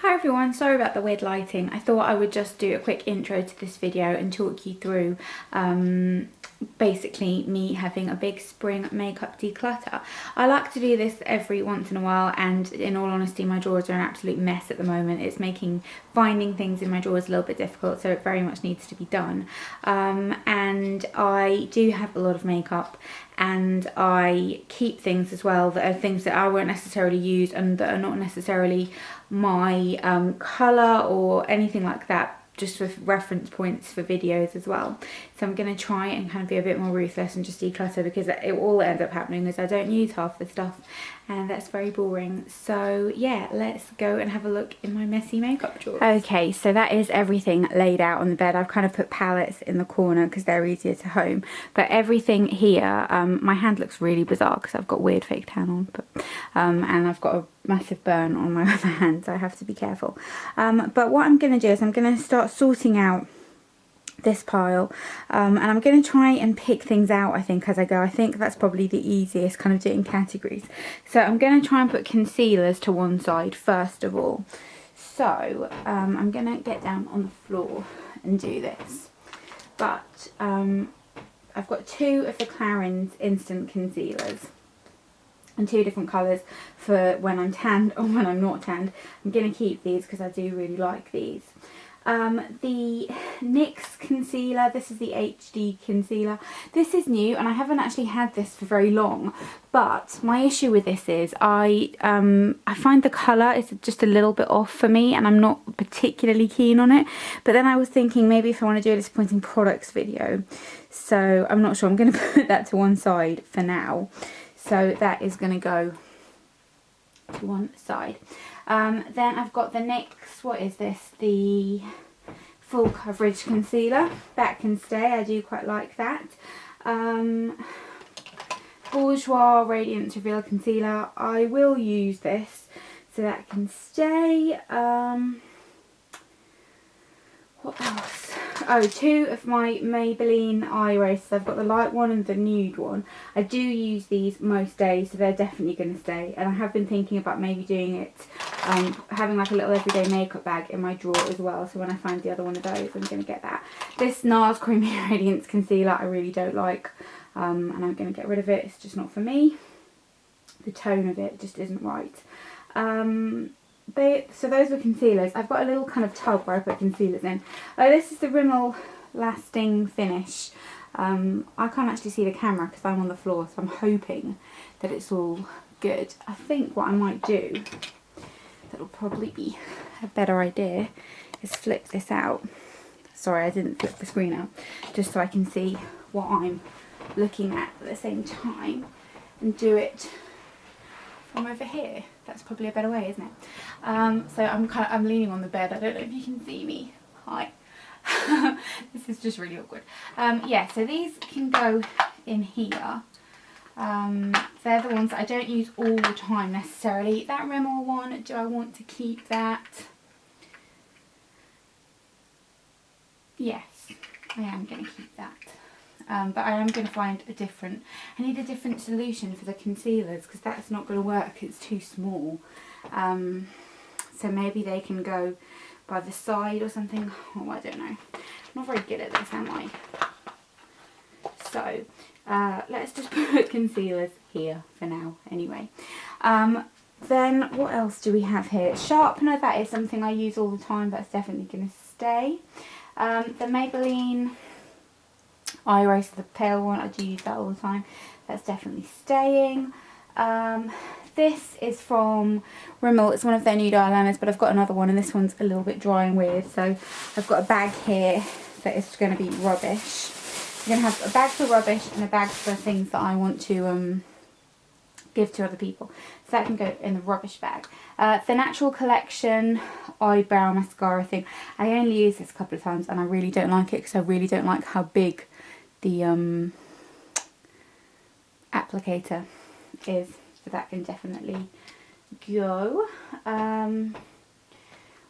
Hi everyone, sorry about the weird lighting. I thought I would just do a quick intro to this video and talk you through basically me having a big spring makeup declutter. I like to do this every once in a while, and in all honesty my drawers are an absolute mess at the moment. It's making finding things in my drawers a little bit difficult, so it very much needs to be done. And I do have a lot of makeup, and I keep things as well that are things that I won't necessarily use and that are not necessarily my colour or anything like that, just for reference points for videos as well. So I'm going to try and kind of be a bit more ruthless and just declutter, because all that ends up happening is I don't use half the stuff, and that's very boring. So yeah, let's go and have a look in my messy makeup drawers. Okay, so that is everything laid out on the bed. I've kind of put palettes in the corner because they're easier to home, but everything here, my hand looks really bizarre because I've got weird fake tan on, but and I've got a massive burn on my other hand, so I have to be careful. But what I'm going to do is I'm going to start sorting out this pile, and I'm going to try and pick things out, I think, as I go. I think that's probably the easiest, kind of doing categories. So I'm going to try and put concealers to one side first of all. So I'm going to get down on the floor and do this. But I've got two of the Clarins instant concealers and two different colours for when I'm tanned or when I'm not tanned. I'm going to keep these because I do really like these. The NYX concealer, this is the HD concealer. This is new and I haven't actually had this for very long, but my issue with this is I find the colour is just a little bit off for me, and I'm not particularly keen on it. But then I was thinking maybe if I want to do a disappointing products video, so I'm not sure. I'm going to put that to one side for now. So that is going to go to one side. Then I've got the NYX, what is this? The full coverage concealer. That can stay, I do quite like that. Bourjois Radiance Reveal Concealer. I will use this, so that can stay. What else? Oh, two of my Maybelline eye erasers. I've got the light one and the nude one. I do use these most days, so they're definitely going to stay. And I have been thinking about maybe doing it, having like a little everyday makeup bag in my drawer as well. So when I find the other one of those, I'm going to get that. This NARS Creamy Radiance Concealer I really don't like, and I'm going to get rid of it. It's just not for me. The tone of it just isn't right. So those were concealers. I've got a little kind of tub where I put concealers in. This is the Rimmel Lasting Finish. I can't actually see the camera because I'm on the floor, so I'm hoping that it's all good. I think what I might do, that'll probably be a better idea, is flip this out. Sorry, I didn't flip the screen out, just so I can see what I'm looking at the same time, and do it from over here. That's probably a better way, isn't it? So I'm leaning on the bed. I don't know if you can see me. Hi. This is just really awkward. Yeah, so these can go in here. They're the ones that I don't use all the time necessarily. That Rimmel one, do I want to keep that? Yes, I am going to keep that. But I am going to find I need a different solution for the concealers, because that's not going to work, it's too small. So maybe they can go by the side or something. Oh, I don't know. I'm not very good at this, am I? So let's just put concealers here for now anyway. Then what else do we have here? Sharpener, that is something I use all the time. That's definitely going to stay. The Maybelline eye eraser, the pale one, I do use that all the time. That's definitely staying. This is from Rimmel. It's one of their nude eyeliners, but I've got another one, and this one's a little bit dry and weird. So I've got a bag here that is going to be rubbish. I'm going to have a bag for rubbish and a bag for things that I want to give to other people. So that can go in the rubbish bag. The Natural Collection eyebrow mascara thing. I only use this a couple of times, and I really don't like it because I really don't like how big the applicator is, so that can definitely go.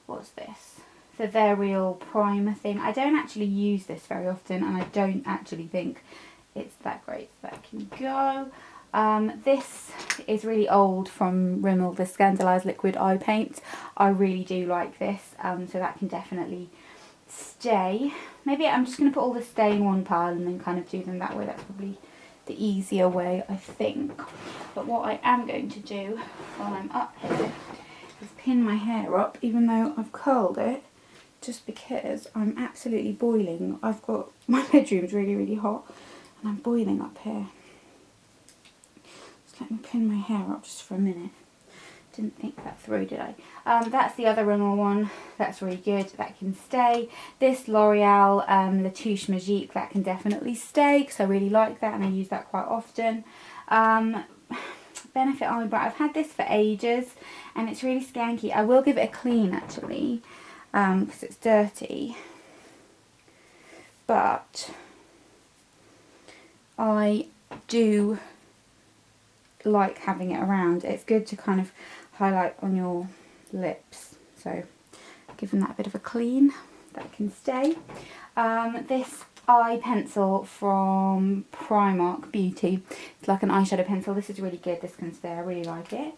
What's this? The Vereal primer thing. I don't actually use this very often, and I don't actually think it's that great, so that can go. This is really old from Rimmel, the Scandalised Liquid Eye Paint. I really do like this, so that can definitely stay. Maybe I'm just going to put all the stay in one pile and then kind of do them that way. That's probably the easier way, I think. But what I am going to do while I'm up here is pin my hair up, even though I've curled it, just because I'm absolutely boiling. I've got, my bedroom's really, really hot and I'm boiling up here. Just let me pin my hair up just for a minute. Didn't think that through, did I? That's the other Rimmel one. That's really good. That can stay. This L'Oreal La Touche Magique, that can definitely stay because I really like that and I use that quite often. Benefit Eyebrow. I've had this for ages and it's really skanky. I will give it a clean actually because it's dirty. But I do like having it around. It's good to kind of highlight on your lips, so giving that a bit of a clean. That can stay. This eye pencil from Primark Beauty, it's like an eyeshadow pencil. This is really good. This can stay. I really like it.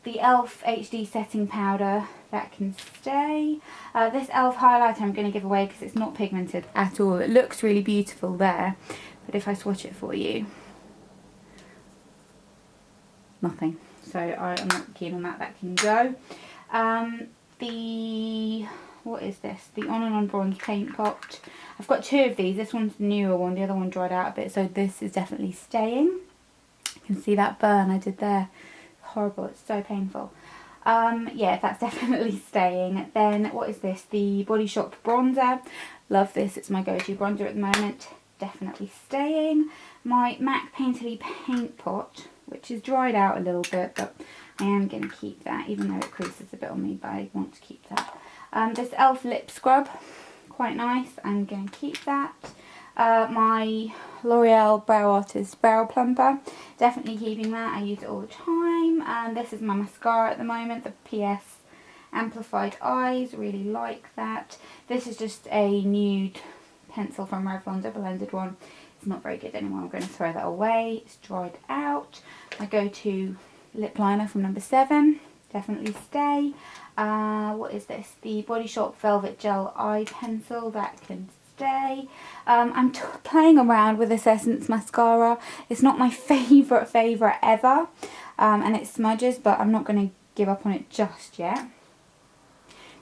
The e.l.f. HD setting powder, that can stay. This e.l.f. highlighter I'm going to give away because it's not pigmented at all. It looks really beautiful there, but if I swatch it for you, nothing. So I'm not keen on that. That can go. What is this? The On and On Bronze Paint Pot. I've got two of these. This one's the newer one. The other one dried out a bit. So this is definitely staying. You can see that burn I did there. Horrible. It's so painful. Yeah, that's definitely staying. Then what is this? The Body Shop Bronzer. Love this. It's my go-to bronzer at the moment. Definitely staying. My MAC Painterly Paint Pot, which is dried out a little bit, but I am going to keep that, even though it creases a bit on me, but I want to keep that. This e.l.f. Lip Scrub, quite nice. I'm going to keep that. My L'Oreal Brow Artist Brow Plumper, definitely keeping that. I use it all the time. And this is my mascara at the moment, the PS Amplified Eyes. Really like that. This is just a nude pencil from Revlon, double-ended one. It's not very good anymore. I'm going to throw that away. It's dried out. My go-to lip liner from number 7. Definitely stay. What is this? The Body Shop Velvet Gel Eye Pencil. That can stay. I'm playing around with this Essence mascara. It's not my favourite ever. And it smudges, but I'm not going to give up on it just yet.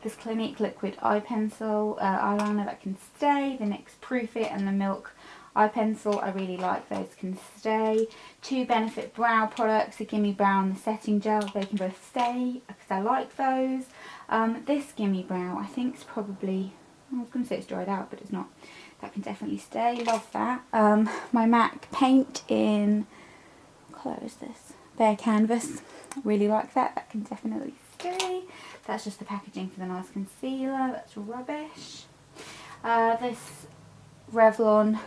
This Clinique Liquid Eye Pencil eyeliner, that can stay. The NYX Proof It and the Milk Eye Pencil, I really like those, can stay. Two Benefit Brow products, the Gimme Brow and the Setting Gel, they can both stay because I like those. This Gimme Brow, I think it's probably, I was going to say it's dried out, but it's not. That can definitely stay, love that. My MAC Paint in, what colour is this? Bare Canvas, really like that. That can definitely stay. That's just the packaging for the nice concealer. That's rubbish. This Revlon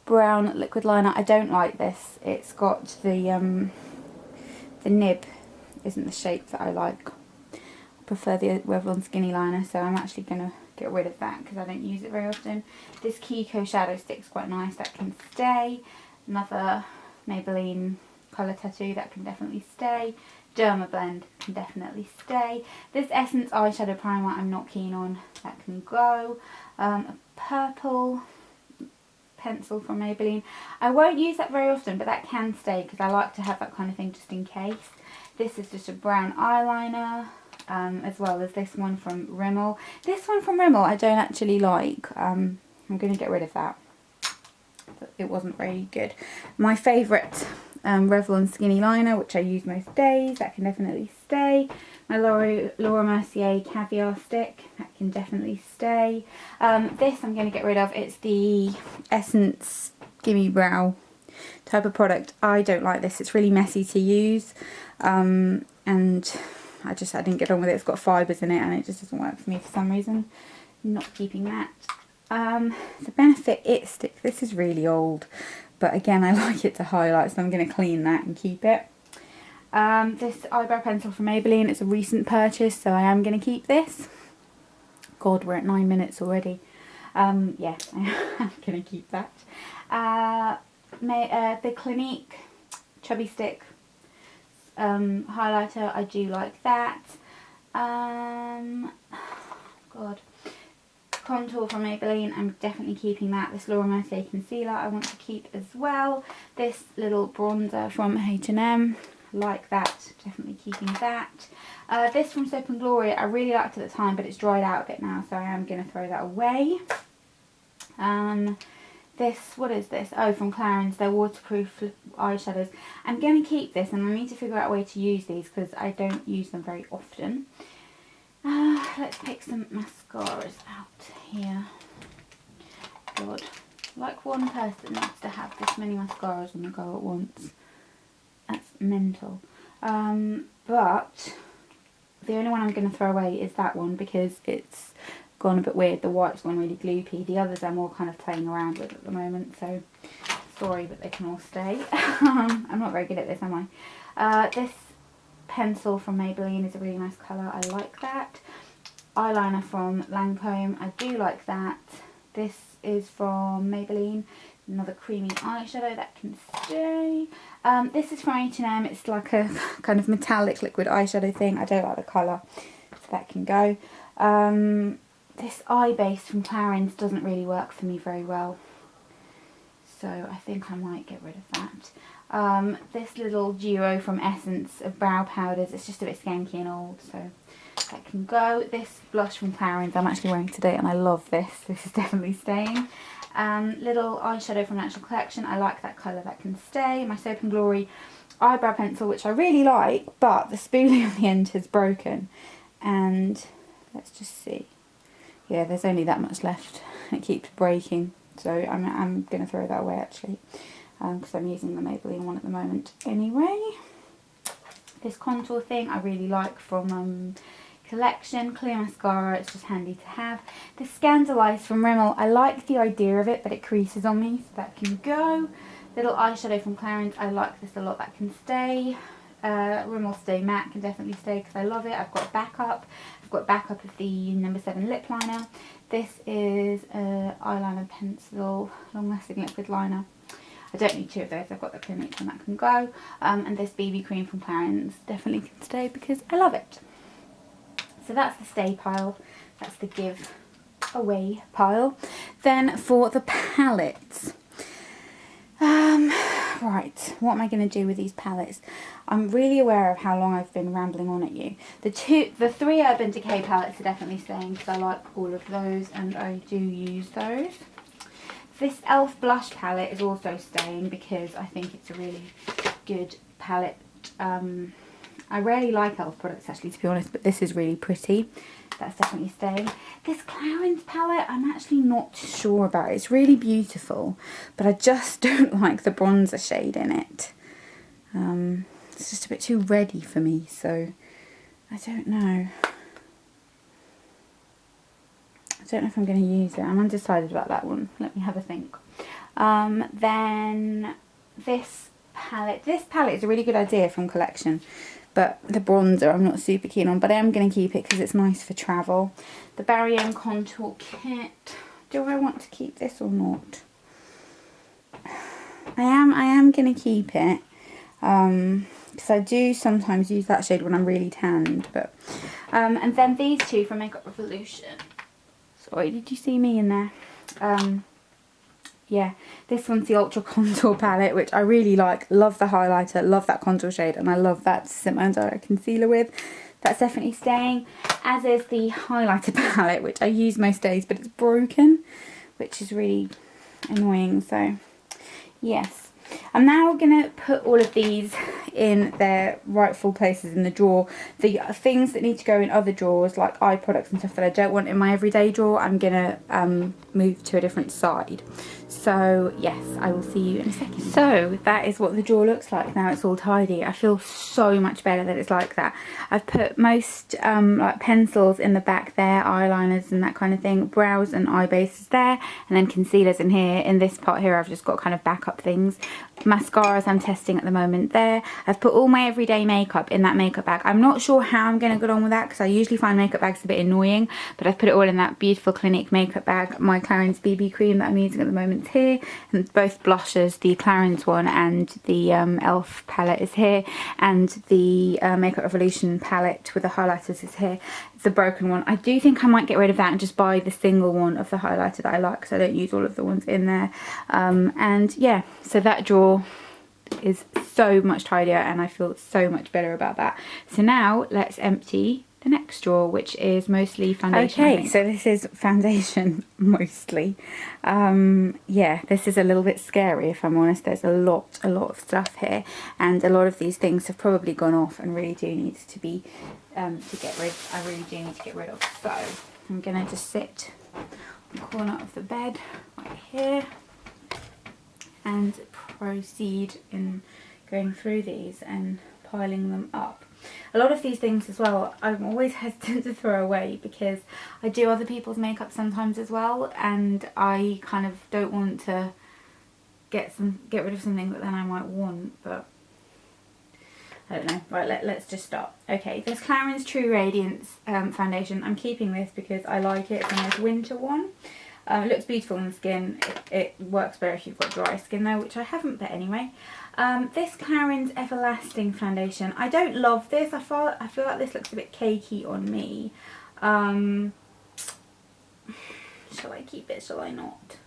brown liquid liner. I don't like this. It's got the nib isn't the shape that I like. I prefer the Revlon skinny liner, so I'm actually going to get rid of that because I don't use it very often. This Kiko shadow stick's quite nice. That can stay. Another Maybelline colour tattoo, that can definitely stay. Derma Blend can definitely stay. This Essence eyeshadow primer I'm not keen on. That can go. A purple pencil from Maybelline. I won't use that very often, but that can stay because I like to have that kind of thing just in case. This is just a brown eyeliner, as well as this one from Rimmel. This one from Rimmel I don't actually like. I'm going to get rid of that. It wasn't very good. My favourite Revlon skinny liner, which I use most days, that can definitely stay. My Laura Mercier Caviar Stick, that can definitely stay. This I'm going to get rid of. It's the Essence Gimme Brow type of product. I don't like this. It's really messy to use, and I didn't get on with it. It's got fibres in it and it just doesn't work for me for some reason. I'm not keeping that. The Benefit It Stick. This is really old, but again I like it to highlight, so I'm going to clean that and keep it. This eyebrow pencil from Maybelline, it's a recent purchase, so I am going to keep this. God, we're at 9 minutes already. Yeah, I am going to keep that. the Clinique Chubby Stick highlighter. I do like that. God. Contour from Maybelline, I'm definitely keeping that. This Laura Mercier concealer I want to keep as well. This little bronzer from H&M, like that, definitely keeping that. This from Soap and Glory, I really liked at the time, but it's dried out a bit now, so I am going to throw that away. This, what is this? Oh, from Clarins, they're waterproof eyeshadows. I'm going to keep this, and I need to figure out a way to use these because I don't use them very often. Let's pick some mascaras out here. God, like one person needs to have this many mascaras on the go at once. That's mental. But the only one I'm going to throw away is that one because it's gone a bit weird. The white's gone really gloopy. The others I'm all kind of playing around with at the moment, so sorry, but they can all stay. I'm not very good at this, am I? This pencil from Maybelline is a really nice colour. I like that. Eyeliner from Lancome. I do like that. This is from Maybelline. Another creamy eyeshadow that can stay. This is from H&M. It's like a kind of metallic liquid eyeshadow thing. I don't like the colour, so that can go. This eye base from Clarins doesn't really work for me very well, so I think I might get rid of that. This little duo from Essence of brow powders, it's just a bit skanky and old, so that can go. This blush from Clarins I'm actually wearing today and I love this. This is definitely staying. Little eyeshadow from Natural Collection, I like that colour, that can stay. My Soap and Glory eyebrow pencil, which I really like, but the spoolie on the end has broken. And let's just see. Yeah, there's only that much left. It keeps breaking, so I'm going to throw that away actually, because I'm using the Maybelline one at the moment anyway. This contour thing I really like from Collection, clear mascara, it's just handy to have. This Scandalise from Rimmel, I like the idea of it, but it creases on me, so that can go. Little eyeshadow from Clarins, I like this a lot, that can stay. Rimmel Stay Matte can definitely stay because I love it. I've got backup. I've got backup of the number 7 lip liner. This is eyeliner pencil, long lasting liquid liner. I don't need two of those, I've got the Clinique one, that can go. And this BB cream from Clarins definitely can stay because I love it. So that's the stay pile, that's the give away pile. Then for the palettes. Right, what am I going to do with these palettes? I'm really aware of how long I've been rambling on at you. The 3 Urban Decay palettes are definitely staying because I like all of those and I do use those. This e.l.f. blush palette is also staying because I think it's a really good palette. I rarely like e.l.f. products actually, to be honest, but this is really pretty. That's definitely staying. This Clarins palette, I'm actually not sure about. It's really beautiful, but I just don't like the bronzer shade in it. It's just a bit too reddy for me, so I don't know. I don't know if I'm going to use it. I'm undecided about that one. Let me have a think. Then this palette. This palette is a really good idea from Collection. But the bronzer I'm not super keen on, but I am going to keep it because it's nice for travel. The Barry Contour Kit. Do I want to keep this or not? I am going to keep it. Because I do sometimes use that shade when I'm really tanned. But and then these two from Makeup Revolution. Sorry, did you see me in there? Yeah, this one's the Ultra Contour palette, which I really like. Love the highlighter, love that contour shade, and I love that to set my under eye concealer with. That's definitely staying, as is the highlighter palette, which I use most days, but it's broken, which is really annoying. So, yes. I'm now going to put all of these in their rightful places in the drawer. The things that need to go in other drawers, like eye products and stuff that I don't want in my everyday drawer, I'm going to move to a different side. So yes, I will see you in a second. So that is what the drawer looks like now. It's all tidy. I feel so much better that it's like that. I've put most like pencils in the back there, eyeliners and that kind of thing, brows and eye bases there, and then concealers in here. In this part here I've just got kind of backup things. Mascaras I'm testing at the moment there. I've put all my everyday makeup in that makeup bag. I'm not sure how I'm going to get on with that because I usually find makeup bags a bit annoying, but I've put it all in that beautiful Clinique makeup bag. My Clarins BB cream that I'm using at the moment pigments here, and both blushes, the Clarins one and the e.l.f. palette is here, and the Makeup Revolution palette with the highlighters is here. The broken one. I do think I might get rid of that and just buy the single one of the highlighter that I like, because I don't use all of the ones in there. And yeah, so that drawer is so much tidier and I feel so much better about that. So now let's empty the next drawer, which is mostly foundation. Okay, so this is foundation mostly. Yeah, this is a little bit scary if I'm honest. There's a lot of stuff here, and a lot of these things have probably gone off and really do need to be to get rid. I really do need to get rid of. So I'm gonna just sit on the corner of the bed right here and proceed in going through these and piling them up. A lot of these things as well, I'm always hesitant to throw away because I do other people's makeup sometimes as well, and I kind of don't want to get rid of something that then I might want, but I don't know. Right, let's just start. Okay, this Clarins True Radiance foundation. I'm keeping this because I like it. It's a nice winter one. It looks beautiful on the skin. It works better if you've got dry skin though, which I haven't, but anyway. This Clarins Everlasting foundation. I don't love this. I feel like this looks a bit cakey on me. Shall I keep it? Shall I not?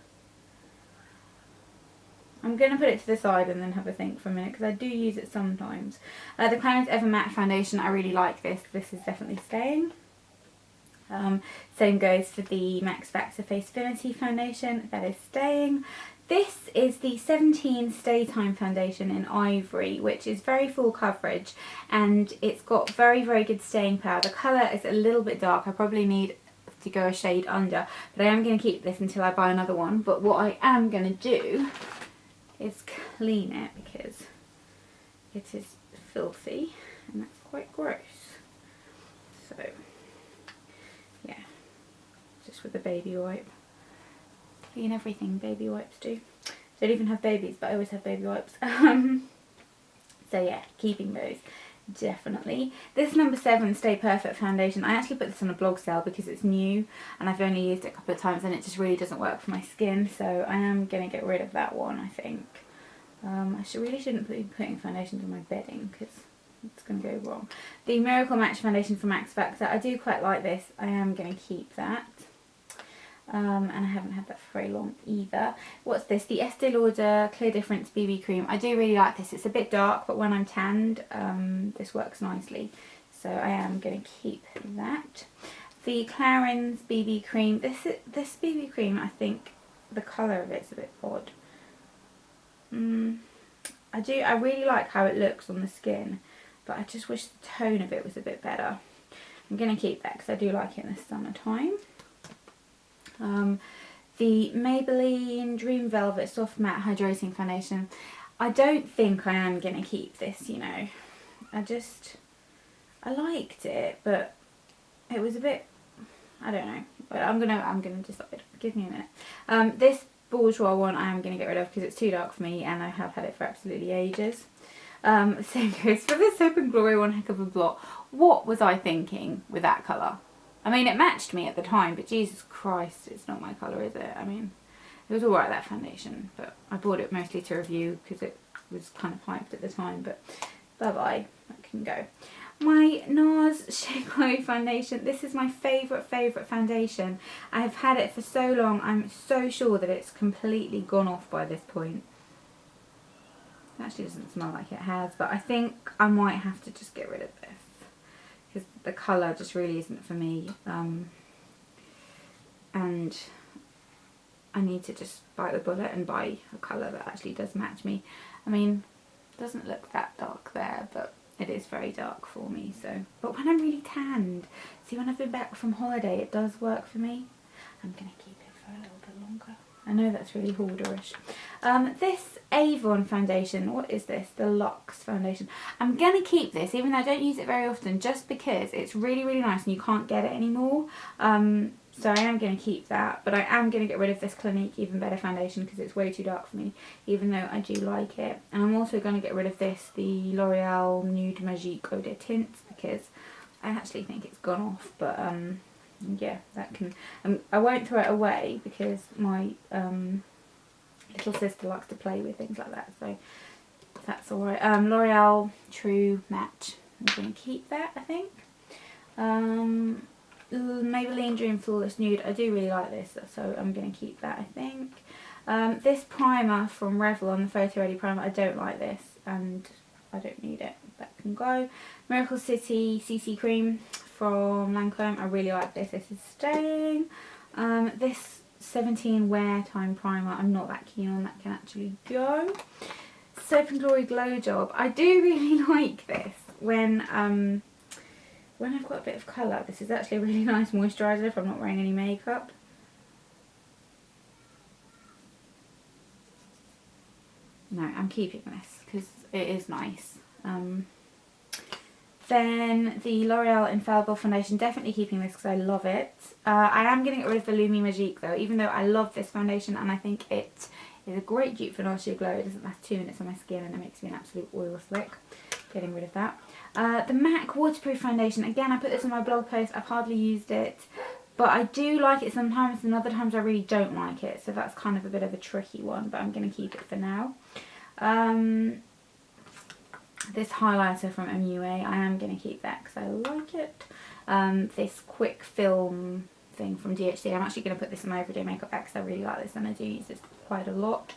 I'm going to put it to the side and then have a think for a minute because I do use it sometimes. The Clarins Ever Matte foundation. I really like this. This is definitely staying. Same goes for the Max Factor Face Affinity foundation, that is staying. This is the 17 Stay Time foundation in Ivory, which is very full coverage and it's got very good staying power. The colour is a little bit dark, I probably need to go a shade under, but I am going to keep this until I buy another one. But what I am going to do is clean it because it is filthy and that's quite gross. So yeah, just with a baby wipe. Clean everything, baby wipes do. Don't even have babies, but I always have baby wipes. So yeah, keeping those, definitely. This number 7 Stay Perfect foundation, I actually put this on a blog sale because it's new and I've only used it a couple of times and it just really doesn't work for my skin, so I am going to get rid of that one, I think. I really shouldn't be putting foundations on my bedding because it's going to go wrong. The Miracle Match foundation from Max Factor, I do quite like this. I am going to keep that. And I haven't had that for very long either. What's this? The Estee Lauder Clear Difference BB Cream. I do really like this. It's a bit dark, but when I'm tanned, this works nicely. So I am going to keep that. The Clarins BB Cream. This BB Cream, I think the colour of it's a bit odd. I really like how it looks on the skin, but I just wish the tone of it was a bit better. I'm going to keep that because I do like it in the summertime. The Maybelline Dream Velvet Soft Matte Hydrating Foundation. I don't think I am going to keep this, you know. I liked it, but it was a bit, I don't know. But I'm gonna decide. Give me a minute. This Bourjois one I am going to get rid of because it's too dark for me and I have had it for absolutely ages. Same goes for this Hope and Glory One Heck of a Blot. What was I thinking with that colour? I mean, it matched me at the time, but Jesus Christ, it's not my colour, is it? I mean, it was alright, that foundation, but I bought it mostly to review because it was kind of hyped at the time, but bye-bye, that can go. My NARS Shea Glow foundation, this is my favourite foundation. I have had it for so long, I'm so sure that it's completely gone off by this point. It actually doesn't smell like it has, but I think I might have to just get rid of this. Because the colour just really isn't for me, and I need to just bite the bullet and buy a colour that actually does match me. I mean, it doesn't look that dark there, but it is very dark for me. So, but when I'm really tanned, see, when I've been back from holiday, it does work for me. I'm gonna keep it for a little bit longer. I know that's really hoarderish. This Avon foundation, what is this? The Luxe foundation. I'm going to keep this, even though I don't use it very often, just because it's really nice and you can't get it anymore. So I am going to keep that, but I am going to get rid of this Clinique Even Better foundation because it's way too dark for me, even though I do like it. And I'm also going to get rid of this, the L'Oreal Nude Magique Eau de Tints, because I actually think it's gone off, but yeah, that can, I won't throw it away because my little sister likes to play with things like that, so that's alright. L'Oreal True Match. I'm going to keep that, I think. Maybelline Dream Flawless Nude. I do really like this, so I'm going to keep that, I think. This primer from Revlon, the Photo Ready primer, I don't like this, and I don't need it. That can go. Miracle City CC Cream from Lancome. I really like this. This is staying. This 17 Wear Time primer, I'm not that keen on. That can actually go. Soap and Glory Glow Job. I do really like this when I've got a bit of colour. This is actually a really nice moisturiser if I'm not wearing any makeup. No, I'm keeping this because it is nice. Then the L'Oreal Infallible Foundation, definitely keeping this because I love it. I am going to get rid of the Lumi Magique though, even though I love this foundation and I think it is a great dupe for Nausea Glow. It doesn't last 2 minutes on my skin and it makes me an absolute oil slick. Getting rid of that. The MAC Waterproof Foundation, again I put this on my blog post, I've hardly used it. But I do like it sometimes and other times I really don't like it. So that's kind of a bit of a tricky one, but I'm going to keep it for now. This highlighter from MUA, I am going to keep that because I like it. This quick film thing from DHD, I'm actually going to put this in my everyday makeup bag because I really like this and I do use this quite a lot.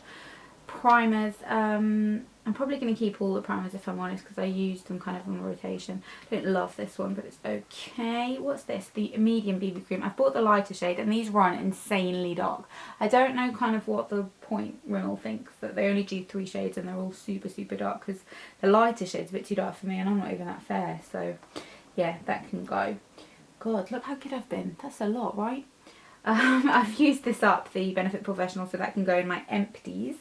Primers, I'm probably going to keep all the primers if I'm honest because I use them kind of on rotation. I don't love this one but it's okay. What's this? The medium BB cream. I've bought the lighter shade and these run insanely dark. I don't know kind of what the point Rimmel thinks that they only do 3 shades and they're all super dark because the lighter shade's a bit too dark for me and I'm not even that fair, so yeah, that can go. God, look how good I've been. That's a lot, right? I've used this up, the Benefit Professional, so that can go in my empties.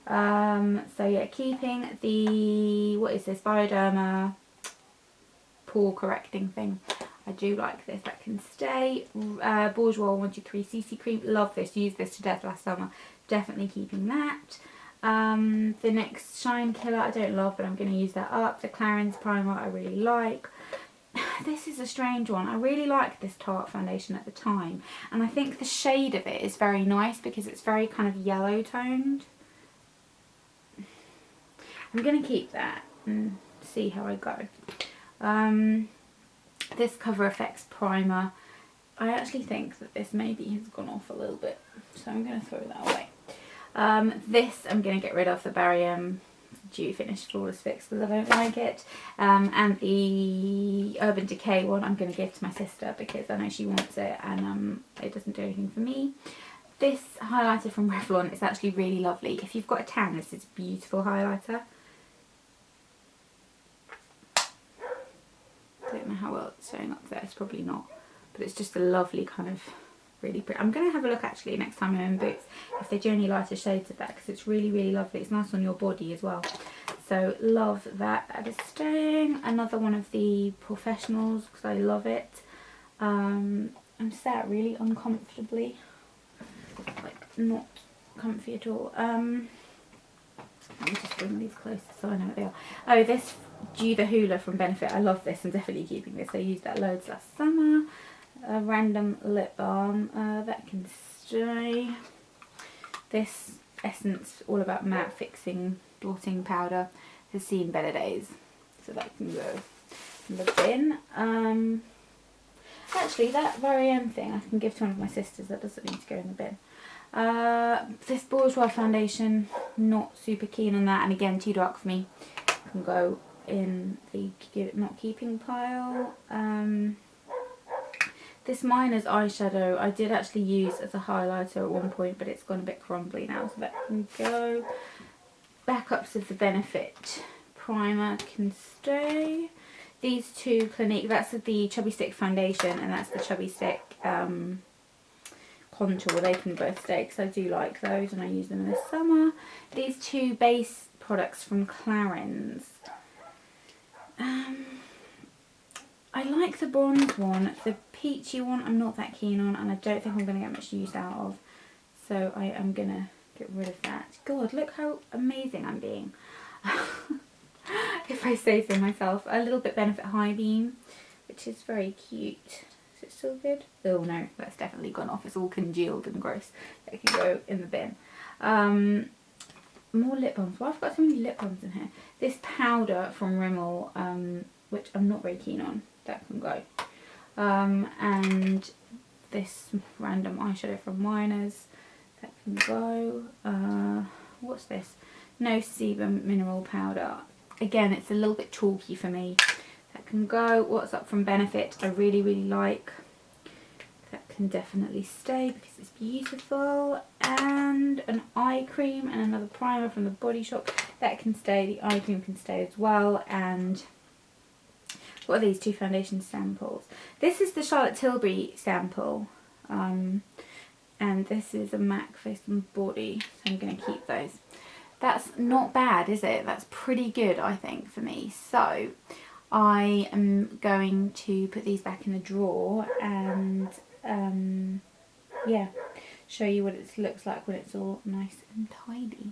So yeah, keeping the, what is this, Bioderma pore correcting thing. I do like this, that can stay. Bourjois 123 CC cream, love this, used this to death last summer, definitely keeping that. The NYX Shine Killer I don't love but I'm going to use that up. The Clarins primer I really like. This is a strange one. I really liked this Tarte foundation at the time and I think the shade of it is very nice because it's very kind of yellow toned. I'm going to keep that and see how I go. This Cover FX primer, I actually think that this maybe has gone off a little bit, so I'm going to throw that away. This I'm going to get rid of, the Barry Dew Finish Flawless Fix because I don't like it. And the Urban Decay one I'm going to give to my sister because I know she wants it and it doesn't do anything for me. This highlighter from Revlon is actually really lovely. If you've got a tan, this is a beautiful highlighter. I don't know how well it's showing up there, it's probably not, but it's just a lovely kind of really pretty. I'm going to have a look actually next time I'm in Boots if they do any lighter shades of that because it's really lovely. It's nice on your body as well, so love that. That is staying. Another one of the Professionals because I love it. I'm sat really uncomfortably, like not comfy at all. Let me just bring these closer so I know what they are. Oh, this Dew the Hoola from Benefit, I love this, I'm definitely keeping this. I used that loads last summer. A random lip balm, that can stay. This Essence All About Matte Fixing Blotting Powder has seen better days, so that can go in the bin. Actually that Varienne thing I can give to one of my sisters, that doesn't need to go in the bin. This Bourjois foundation, not super keen on that, and again too dark for me, can go in the not keeping pile. This Miner's eyeshadow I did actually use as a highlighter at one point but it's gone a bit crumbly now, so that can go. Backups of the Benefit primer can stay. These two Clinique, that's the Chubby Stick foundation and that's the Chubby Stick contour, they can both stay because I do like those and I use them this summer. These two base products from Clarins. I like the bronze one. The peachy one I'm not that keen on and I don't think I'm going to get much use out of. So I am going to get rid of that. God, look how amazing I'm being. If I say so myself. A little bit Benefit High Beam, which is very cute. Is it still good? Oh no, that's definitely gone off. It's all congealed and gross. That can go in the bin. More lip balms. Well, I've got so many lip balms in here. This powder from Rimmel, which I'm not very keen on. That can go. And this random eyeshadow from Miners. That can go. What's this? No Sebum mineral powder. Again, it's a little bit chalky for me. That can go. What's Up from Benefit, I really, really like. That can definitely stay because it's beautiful. And an eye cream and another primer from the Body Shop. That can stay. The eye cream can stay as well. And what are these? 2 foundation samples. This is the Charlotte Tilbury sample. And this is a MAC Face and Body. So I'm going to keep those. That's not bad, is it? That's pretty good, I think, for me. So I am going to put these back in the drawer and yeah, show you what it looks like when it's all nice and tidy.